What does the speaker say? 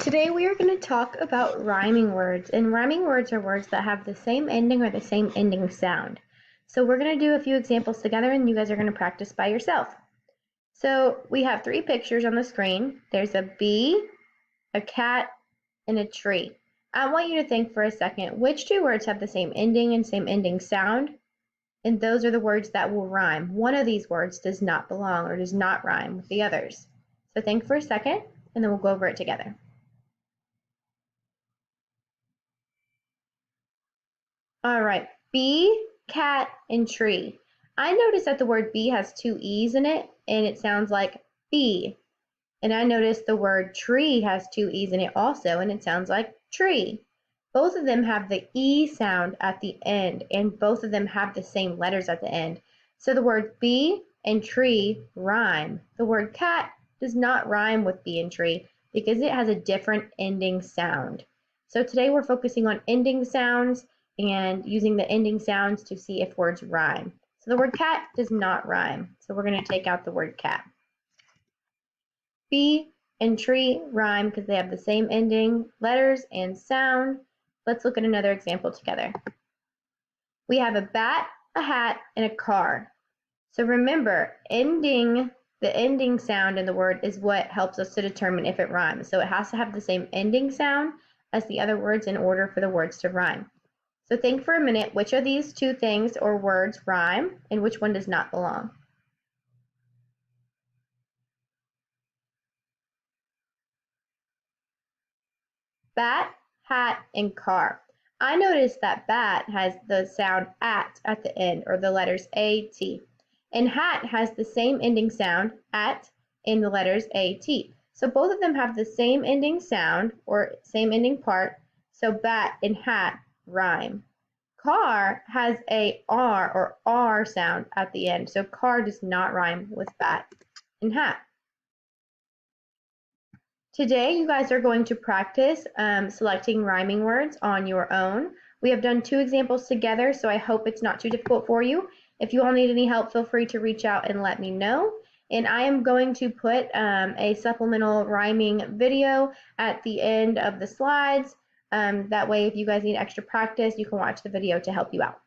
Today we are going to talk about rhyming words, and rhyming words are words that have the same ending or the same ending sound. So we're going to do a few examples together and you guys are going to practice by yourself. So we have three pictures on the screen. There's a bee, a cat, and a tree. I want you to think for a second, which two words have the same ending and same ending sound? And those are the words that will rhyme. One of these words does not belong or does not rhyme with the others. So think for a second and then we'll go over it together. All right, bee, cat, and tree. I noticed that the word bee has two E's in it, and it sounds like bee. And I noticed the word tree has two E's in it also, and it sounds like tree. Both of them have the E sound at the end, and both of them have the same letters at the end. So the word bee and tree rhyme. The word cat does not rhyme with bee and tree because it has a different ending sound. So today we're focusing on ending sounds and using the ending sounds to see if words rhyme. So the word cat does not rhyme. So we're going to take out the word cat. Bee and tree rhyme because they have the same ending, letters, and sound. Let's look at another example together. We have a bat, a hat, and a car. So remember, the ending sound in the word is what helps us to determine if it rhymes. So it has to have the same ending sound as the other words in order for the words to rhyme. So think for a minute, which of these two things or words rhyme and which one does not belong? Bat, hat, and car. I noticed that bat has the sound at the end, or the letters A, T. And hat has the same ending sound, at, in the letters A, T. So both of them have the same ending sound, or same ending part, so bat and hat rhyme. Car has a R or R sound at the end, so car does not rhyme with bat and hat. Today, you guys are going to practice selecting rhyming words on your own. We have done two examples together, so I hope it's not too difficult for you. If you all need any help, feel free to reach out and let me know. And I am going to put a supplemental rhyming video at the end of the slides. That way, if you guys need extra practice, you can watch the video to help you out.